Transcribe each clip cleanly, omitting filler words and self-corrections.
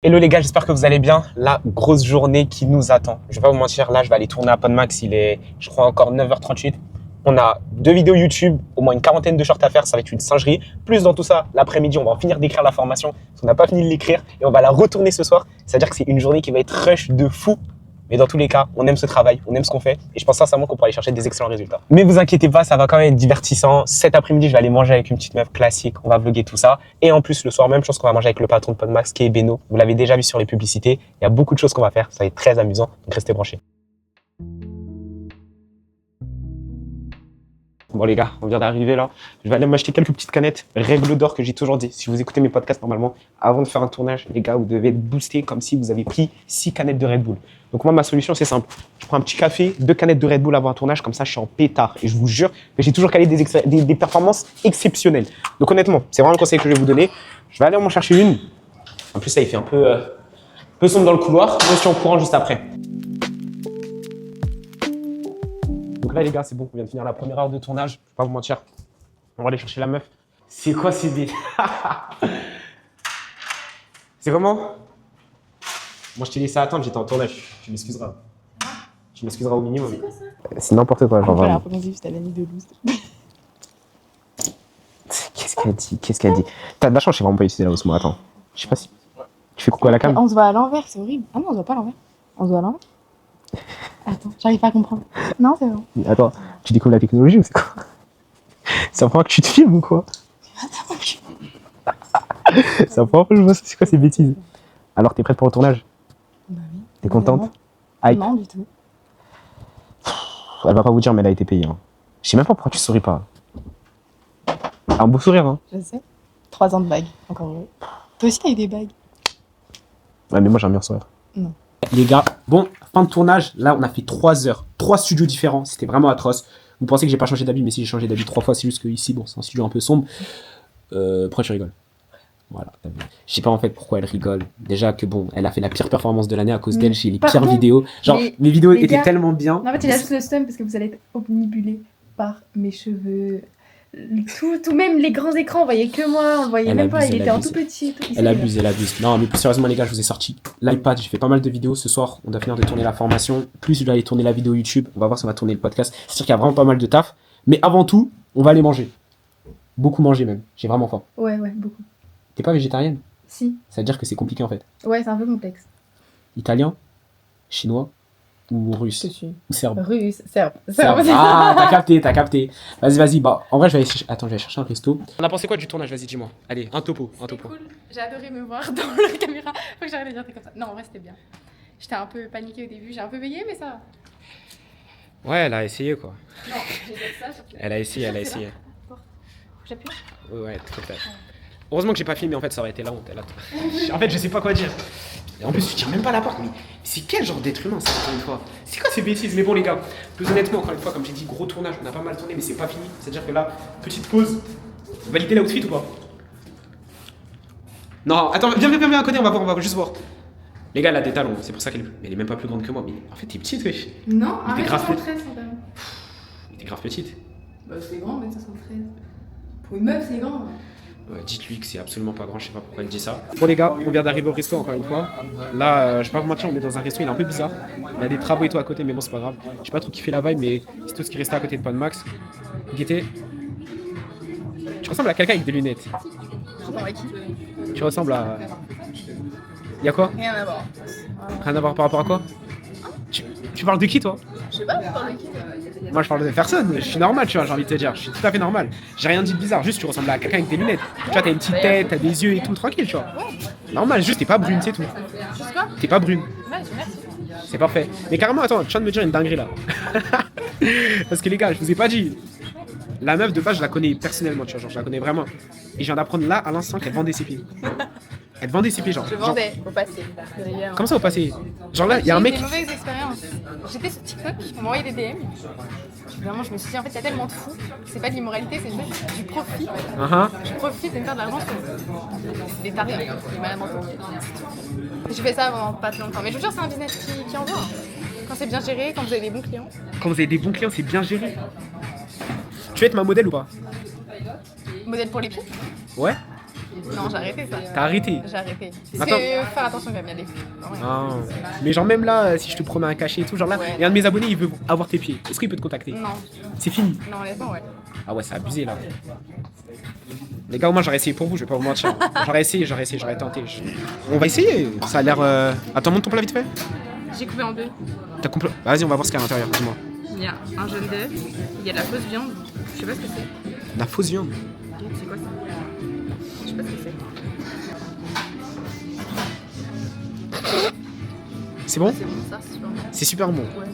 Hello les gars, j'espère que vous allez bien. La grosse journée qui nous attend. Je vais pas vous mentir, là je vais aller tourner à Podmax, il est je crois encore 9h38. On a 2 vidéos YouTube, au moins une quarantaine de shorts à faire, ça va être une singerie. Plus dans tout ça, l'après-midi, on va en finir d'écrire la formation, parce qu'on n'a pas fini de l'écrire et on va la retourner ce soir. C'est-à-dire que c'est une journée qui va être rush de fou. Mais dans tous les cas, on aime ce travail, on aime ce qu'on fait et je pense sincèrement qu'on pourra aller chercher des excellents résultats. Mais vous inquiétez pas, ça va quand même être divertissant. Cet après-midi, je vais aller manger avec une petite meuf classique, on va vlogger tout ça. Et en plus, le soir même, je pense qu'on va manger avec le patron de Podmax qui est Beno. Vous l'avez déjà vu sur les publicités, il y a beaucoup de choses qu'on va faire, ça va être très amusant, donc restez branchés. Bon les gars, on vient d'arriver là. Je vais aller m'acheter quelques petites canettes règle d'or que j'ai toujours dit. Si vous écoutez mes podcasts normalement, avant de faire un tournage, les gars, vous devez être boosté comme si vous avez pris 6 canettes de Red Bull. Donc moi, ma solution, c'est simple. Je prends un petit café, 2 canettes de Red Bull avant un tournage, comme ça, je suis en pétard. Et je vous jure que j'ai toujours calé des performances exceptionnelles. Donc honnêtement, c'est vraiment le conseil que je vais vous donner. Je vais aller m'en chercher une. En plus, ça, il fait un peu sombre dans le couloir. Je suis en courant juste après. Donc là, les gars, c'est bon, on vient de finir la première heure de tournage. Je vais pas vous mentir. On va aller chercher la meuf. C'est quoi ces bêtes? C'est comment? Moi, je t'ai laissé attendre, j'étais en tournage. Tu m'excuseras. Tu m'excuseras au minimum. C'est quoi ça? C'est n'importe quoi, genre Voilà, vraiment. après, on dit juste à l'ami de loose. Qu'est-ce qu'elle dit? Qu'est-ce qu'elle dit? T'as de la chance, je sais vraiment pas utiliser la hausse, moi. Attends. Je sais pas si. Tu fais coucou à la cam? On se voit à l'envers, c'est horrible. Ah non, on se voit pas à l'envers. On se voit à l'envers. Attends, j'arrive pas à comprendre. Non, c'est bon. Attends, tu découvres la technologie ou c'est quoi? Ça prend que tu te filmes ou quoi? Ça prend que je vois c'est quoi ces bêtises? Alors, t'es prête pour le tournage? Bah oui. T'es contente? Non, Hype. non, du tout. Elle va pas vous dire, mais elle a été payée. Hein. Je sais même pas pourquoi tu souris pas. Un beau sourire, hein? Je sais. 3 ans de bague, encore heureux. Toi aussi, t'as eu des bagues? Ouais, mais moi, j'ai un meilleur sourire. Non. Les gars, bon, fin de tournage. Là, on a fait 3 heures. 3 studios différents. C'était vraiment atroce. Vous pensez que j'ai pas changé d'habit, mais si j'ai changé d'habit 3 fois, c'est juste que ici, bon, c'est un studio un peu sombre. Pourquoi tu rigoles? Voilà. Je sais pas en fait pourquoi elle rigole. Déjà que bon, elle a fait la pire performance de l'année à cause d'elle chez les pires Pardon, vidéos. Genre, mais mes vidéos les étaient gars- tellement bien. En fait, il a juste le seum parce que vous allez être omnibulé par mes cheveux. Tout même les grands écrans, on voyait que moi, on le voyait Elle même pas, abuse, il elle était en abuse. tout petit. Tout, Elle abuse, elle abuse. Non, mais plus sérieusement, les gars, je vous ai sorti l'iPad. J'ai fait pas mal de vidéos ce soir. On doit finir de tourner la formation. Plus je dois aller tourner la vidéo YouTube. On va voir si on va tourner le podcast. C'est sûr qu'il y a vraiment pas mal de taf. Mais avant tout, on va aller manger. Beaucoup manger même. J'ai vraiment faim. Ouais, beaucoup. T'es pas végétarienne? Si. Ça veut dire que c'est compliqué en fait. Ouais, c'est un peu complexe. Italien? Chinois? Ou russe? Je suis. Ou serbe? Russe, serbe. Serbe. Ah, t'as capté, t'as capté. Vas-y. Bah, en vrai, je vais aller chercher... Attends, je vais aller chercher un resto. On a pensé quoi du tournage? Vas-y, dis-moi. Allez, un topo. C'était cool, j'ai adoré me voir dans la caméra. Faut que j'arrête de dire des comme ça. Non, en vrai, c'était bien. J'étais un peu paniquée au début, j'ai un peu veillé, mais ça va. Ouais, elle a essayé quoi. Non, j'ai dit ça. Surtout. Elle a essayé, elle a C'est là. essayé. J'appuie. Ouais, tout à fait. Heureusement que j'ai pas filmé, en fait, ça aurait été la honte. En fait, je sais pas quoi dire. Et en plus, je tire même pas la porte. Mais c'est quel genre d'être humain, ça, encore une fois? C'est quoi ces bêtises? Mais bon, les gars, plus honnêtement, encore une fois, comme j'ai dit, gros tournage, on a pas mal tourné, mais c'est pas fini. C'est-à-dire que là, petite pause. Valider l'outfit ou pas? Non, attends, viens à côté, on va juste voir. Les gars, elle a des talons, c'est pour ça qu'elle mais elle est même pas plus grande que moi. Mais en fait, t'es petite, wesh. Non, Il était grave 1m73 son talon. Mais t'es grave petite. Bah, c'est grand, 1m73. Pour une meuf, c'est grand. Ouais, dites-lui que c'est absolument pas grand, je sais pas pourquoi elle dit ça. Bon les gars, on vient d'arriver au resto encore une fois. Là, je vais pas vous mentir, on est dans un resto, il est un peu bizarre. Il y a des travaux et tout à côté, mais bon, c'est pas grave. J'ai pas trop kiffé la vibe, mais c'est tout ce qui restait à côté de Podmax. Guettez. Tu ressembles à quelqu'un avec des lunettes. Tu ressembles à... Y'a quoi? Rien à voir. Rien à voir par rapport à quoi? Tu parles de qui toi? Je sais pas, vous parlez qui Moi je parle de personne, je suis normal, tu vois, j'ai envie de te dire. Je suis tout à fait normal. J'ai rien dit de bizarre, juste tu ressembles à quelqu'un avec des lunettes. Tu vois, t'as une petite tête, t'as des yeux et tout, tranquille, tu vois. Normal, juste t'es pas brune, c'est tout. Juste quoi? T'es pas brune. Ouais, merci. C'est parfait. Mais carrément, attends, tu viens de me dire une dinguerie là. Parce que les gars, je vous ai pas dit. La meuf de base, je la connais personnellement, tu vois, genre je la connais vraiment. Et je viens d'apprendre là, à l'instant, qu'elle vendait ses pieds. Elle vendait ses pieds, genre. Je vendais au passé. D'ailleurs. Comment ça au passé? Genre là, il y a un mec. J'ai eu des mauvaises expériences. J'étais sur TikTok, on m'envoyait des DM. Vraiment, je me suis dit, en fait, il y a tellement de fous. C'est pas de l'immoralité, c'est juste du profit. Tu profites de me faire de l'argent sur des tarés, des malades mentaux. J'ai fait ça pendant pas longtemps. Mais je vous jure, c'est un business qui envoie. Quand c'est bien géré, quand vous avez des bons clients. Quand vous avez des bons clients, c'est bien géré. Tu veux être ma modèle ou pas? Modèle pour les pieds. Ouais? Non, j'ai arrêté ça. T'as arrêté? J'ai arrêté. Parce Attends. que faire attention quand même, il y a des filles. Ouais. Ah. Mais genre même là, si je te promets un cachet et tout, genre là, Ouais. et un de mes abonnés, il veut avoir tes pieds. Est-ce qu'il peut te contacter? Non, C'est fini. non, honnêtement, ouais. Ah ouais, c'est abusé là. Les gars, moi j'aurais essayé pour vous, je vais pas vous mentir. J'aurais essayé, j'aurais tenté. On va essayer. Ça a l'air. Attends, monte ton plat vite fait. J'ai coupé en deux. T'as compris. Vas-y, on va voir ce qu'il y a à l'intérieur. Dis-moi. Il y a un jaune d'œuf, il y a de la fausse viande. Je sais pas ce que c'est. La fausse viande. C'est quoi ça? Je sais pas ce que c'est. C'est bon? C'est bon, ça, c'est super bon. C'est super bon. Ouais.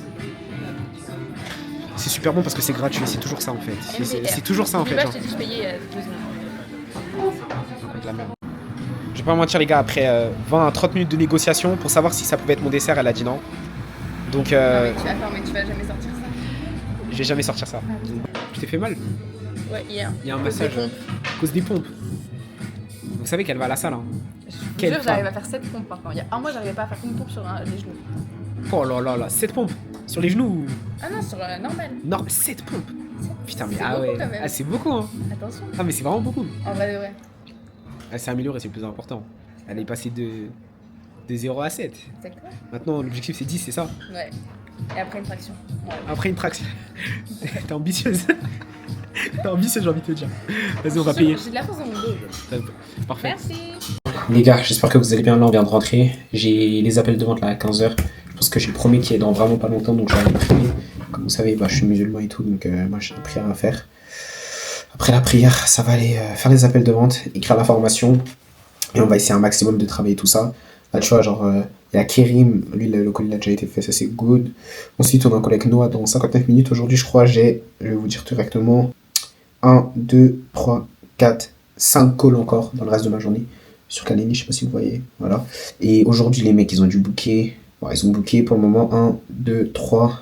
C'est super bon parce que c'est gratuit. C'est toujours ça en fait. C'est toujours ça en fait. Là, Genre. je t'ai dit, je payais il y a 2 secondes. De la merde. Je vais pas mentir les gars, après 20 à 30 minutes de négociation pour savoir si ça pouvait être mon dessert, elle a dit non. Donc Non, mais tu vas jamais sortir ça. je vais jamais sortir ça. Tu t'es fait mal? Ouais, hier. Il y a un massage à cause des pompes. Vous savez qu'elle va à la salle hein. Je Quelle te jure, j'arrive femme. à faire 7 pompes maintenant. Il y a un mois, j'arrivais pas à faire une pompe sur les genoux. Oh là là là, 7 pompes sur les genoux ou... Ah non, sur normal. Non, 7 pompes. Putain mais C'est ah beaucoup, ouais. quand même. Ah c'est beaucoup hein. Attention. Ah mais c'est vraiment beaucoup. En vrai de vrai. Elle s'est améliorée, c'est le plus important. Elle est passée de 0 à 7. Exactement. Maintenant l'objectif c'est 10, c'est ça. Ouais. Et après une traction. Ouais. Après une traction. T'es ambitieuse. T'es ambitieuse j'ai envie de te dire. Vas-y on va payer. J'ai de la force dans mon dos. Parfait. Merci. Les gars, j'espère que vous allez bien. Là, on vient de rentrer. J'ai les appels de vente là à 15h. Je pense que j'ai le premier qui est dans vraiment pas longtemps, donc je vais aller prier. Comme vous savez, bah, je suis musulman et tout, donc moi j'ai une prière à faire. Après la prière, ça va aller faire les appels de vente, écrire l'information, et on va essayer un maximum de travailler tout ça. Là, tu vois, genre, il y a Kérim, lui, le colis a déjà été fait, ça c'est good. Ensuite, on a un collègue Noah dans 59 minutes. Aujourd'hui, je crois, je vais vous dire directement, 1, 2, 3, 4, 5 calls encore dans le reste de ma journée. Sur Kalini, je sais pas si vous voyez, voilà. Et aujourd'hui, les mecs, ils ont dû booker. Bon, ils ont booké pour le moment 1, 2, 3,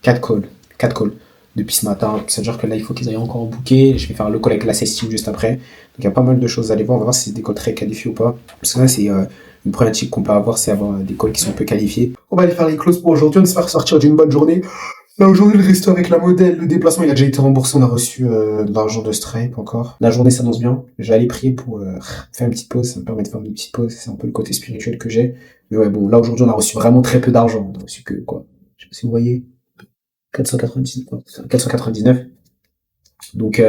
4 calls. 4 calls depuis ce matin. C'est-à-dire que là, il faut qu'ils aillent encore booker. Je vais faire le call avec la team juste après. Donc, il y a pas mal de choses à aller voir. On va voir si c'est des calls très qualifiés ou pas. Parce que là, c'est une problématique qu'on peut avoir, c'est avoir des calls qui sont peu qualifiés. On va aller faire les closes pour aujourd'hui. On espère sortir d'une bonne journée. Là, aujourd'hui, le resto avec la modèle, le déplacement, il a déjà été remboursé. On a reçu de l'argent de Stripe encore. La journée s'annonce bien. Je vais aller prier pour faire une petite pause. Ça me permet de faire une petite pause. C'est un peu le côté spirituel que j'ai. Mais ouais, bon, là, aujourd'hui, on a reçu vraiment très peu d'argent. On a reçu que, quoi, je sais pas si vous voyez, 499. Donc,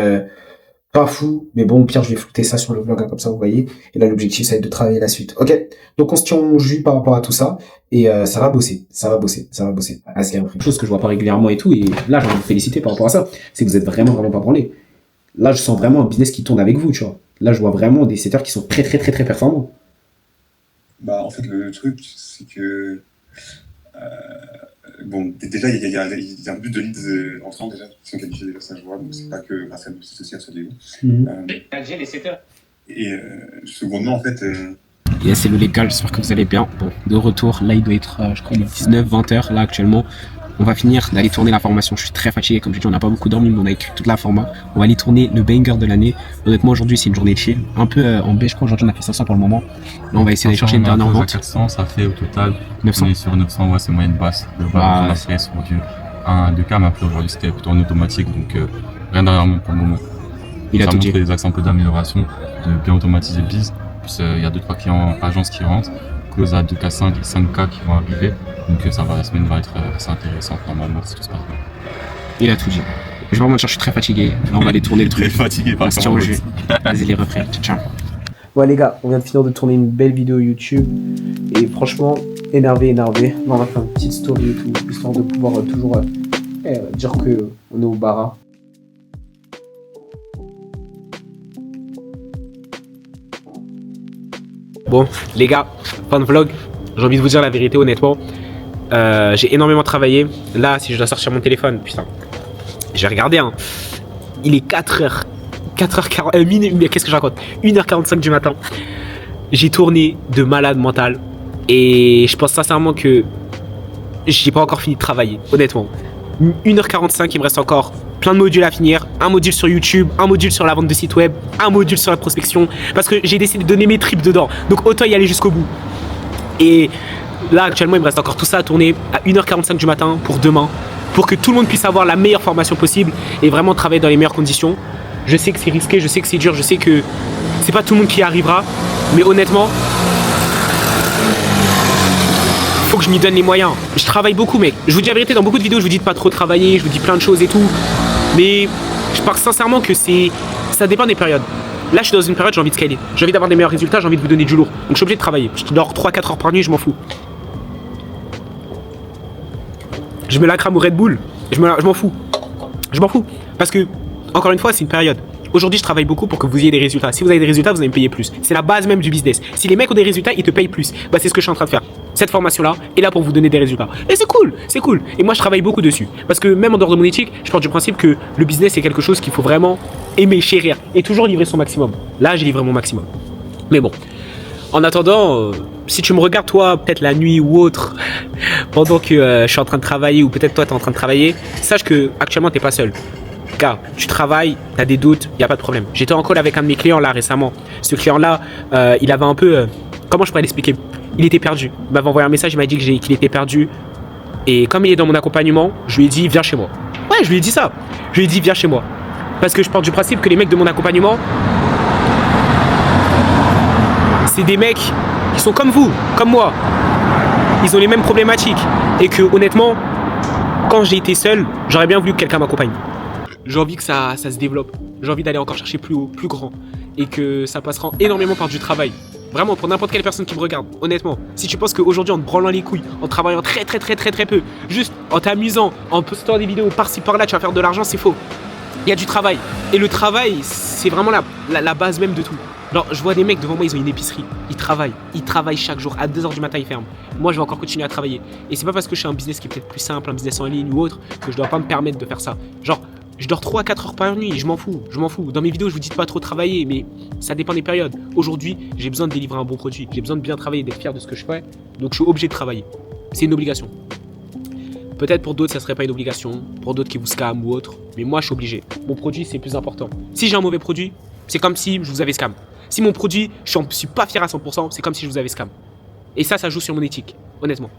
pas fou. Mais bon, au pire, je vais flouter ça sur le vlog, hein, comme ça, vous voyez. Et là, l'objectif, ça va être de travailler la suite. Ok. Donc, on se tient au jus par rapport à tout ça. Et ça va bosser. Ça va bosser. Ah, c'est une chose que je vois pas régulièrement et tout. Et là, j'ai envie de vous féliciter par rapport à ça. C'est que vous êtes vraiment pas branlés. Là, je sens vraiment un business qui tourne avec vous, tu vois. Là, je vois vraiment des setters qui sont très performants. Bah, en fait, le truc, c'est que. Bon, déjà, il y a un but de leads entrants déjà, qui sont qualifiés déjà, ça je vois, donc c'est pas que grâce à nous, c'est aussi grâce à Léo. Les setters. Et secondement, en fait. Yes, c'est le légal, j'espère que vous allez bien. Bon, de retour, là il doit être, je crois, il est 19-20h là actuellement. On va finir d'aller tourner la formation. Je suis très fatigué, comme je dis, on n'a pas beaucoup dormi, mais on a écrit toute la format. On va aller tourner le banger de l'année. Honnêtement, aujourd'hui, c'est une journée chill. Un peu en B, je crois, aujourd'hui, on a fait 500 pour le moment. Là, on va essayer d'aller chercher une dernière vente. 400, ça fait au total 900. On est sur 900, ouais, c'est moyenne basse. Le bas, on a fait sur du 1, 2 cam, après aujourd'hui, c'était plutôt en automatique, donc rien derrière moi pour le moment. Il a ça tout montre dit. des axes un peu d'amélioration, de bien automatiser le biz. Plus il y a 2-3 clients agences qui rentrent, close à 2K5 et 5K qui vont arriver. Donc ça va, la semaine va être assez intéressante normalement si tout se passe bien. Il a tout dit. Je vais vraiment dire, je suis très fatigué. Là, on va aller tourner le truc. Fatigué par On se tient au jus. Vas-y, les refrains. Ciao. Ouais, les gars, on vient de finir de tourner une belle vidéo YouTube. Et franchement, énervé. Là, on va faire une petite story et tout, histoire de pouvoir toujours dire que on est au Bara. Bon, les gars, fin de vlog. J'ai envie de vous dire la vérité, honnêtement. J'ai énormément travaillé. Là, si je dois sortir mon téléphone, putain, j'ai regardé, hein. Il est 4h. 4h40. Mais qu'est-ce que je raconte? 1h45 du matin. J'ai tourné de malade mental. Et je pense sincèrement que j'ai pas encore fini de travailler, honnêtement. 1h45, il me reste encore plein de modules à finir. Un module sur YouTube, un module sur la vente de site web, un module sur la prospection. Parce que j'ai décidé de donner mes tripes dedans. Donc autant y aller jusqu'au bout. Et là, actuellement, il me reste encore tout ça à tourner à 1h45 du matin pour demain. Pour que tout le monde puisse avoir la meilleure formation possible et vraiment travailler dans les meilleures conditions. Je sais que c'est risqué, je sais que c'est dur, je sais que c'est pas tout le monde qui y arrivera, mais honnêtement, faut que je m'y donne les moyens. Je travaille beaucoup, mec. Je vous dis la vérité, dans beaucoup de vidéos, je vous dis de pas trop travailler, je vous dis plein de choses et tout. Mais je pense sincèrement que ça dépend des périodes. Là, je suis dans une période, j'ai envie de scaler. J'ai envie d'avoir des meilleurs résultats, j'ai envie de vous donner du lourd. Donc, je suis obligé de travailler. Je dors 3-4 heures par nuit, je m'en fous. Je me la crame au Red Bull, je m'en fous. Je m'en fous. Parce que, encore une fois, c'est une période. Aujourd'hui, je travaille beaucoup pour que vous ayez des résultats. Si vous avez des résultats, vous allez me payer plus. C'est la base même du business. Si les mecs ont des résultats, ils te payent plus. Bah, c'est ce que je suis en train de faire. Cette formation-là est là pour vous donner des résultats. Et c'est cool, c'est cool. Et moi, je travaille beaucoup dessus. Parce que même en dehors de mon éthique, je pars du principe que le business, c'est quelque chose qu'il faut vraiment aimer, chérir. Et toujours livrer son maximum. Là, j'ai livré mon maximum. Mais bon. En attendant, si tu me regardes, toi, peut-être la nuit ou autre, pendant que je suis en train de travailler, ou peut-être toi, tu es en train de travailler, sache que actuellement, tu n'es pas seul. Car tu travailles, tu as des doutes, il n'y a pas de problème. J'étais en call avec un de mes clients là récemment. Ce client-là, il avait un peu... comment je pourrais l'expliquer? Il était perdu. Il m'avait envoyé un message, il m'a dit qu'il était perdu. Et comme il est dans mon accompagnement, je lui ai dit, viens chez moi. Ouais, je lui ai dit ça. Je lui ai dit, viens chez moi. Parce que je pars du principe que les mecs de mon accompagnement, c'est des mecs qui sont comme vous, comme moi. Ils ont les mêmes problématiques. Et que honnêtement, quand j'ai été seul, j'aurais bien voulu que quelqu'un m'accompagne. J'ai envie que ça se développe. J'ai envie d'aller encore chercher plus haut, plus grand. Et que ça passera énormément par du travail. Vraiment, pour n'importe quelle personne qui me regarde, honnêtement. Si tu penses qu'aujourd'hui, en te branlant les couilles, en travaillant très peu, juste en t'amusant, en postant des vidéos par-ci par-là, tu vas faire de l'argent, c'est faux. Il y a du travail. Et le travail, c'est vraiment la base même de tout. Alors, je vois des mecs devant moi, ils ont une épicerie. Ils travaillent chaque jour. À 2h du matin, ils ferment. Moi, je vais encore continuer à travailler. Et c'est pas parce que je suis un business qui est peut-être plus simple, un business en ligne ou autre, que je dois pas me permettre de faire ça. Genre, je dors 3 à 4 heures par nuit, je m'en fous. Dans mes vidéos, je vous dis de pas trop travailler, mais ça dépend des périodes. Aujourd'hui, j'ai besoin de délivrer un bon produit. J'ai besoin de bien travailler, d'être fier de ce que je fais. Donc, je suis obligé de travailler. C'est une obligation. Peut-être pour d'autres, ça serait pas une obligation. Pour d'autres qui vous scam ou autre. Mais moi, je suis obligé. Mon produit, c'est plus important. Si j'ai un mauvais produit, c'est comme si je vous avais scam. Si mon produit, je suis pas fier à 100%, c'est comme si je vous avais scam. Et ça joue sur mon éthique, honnêtement.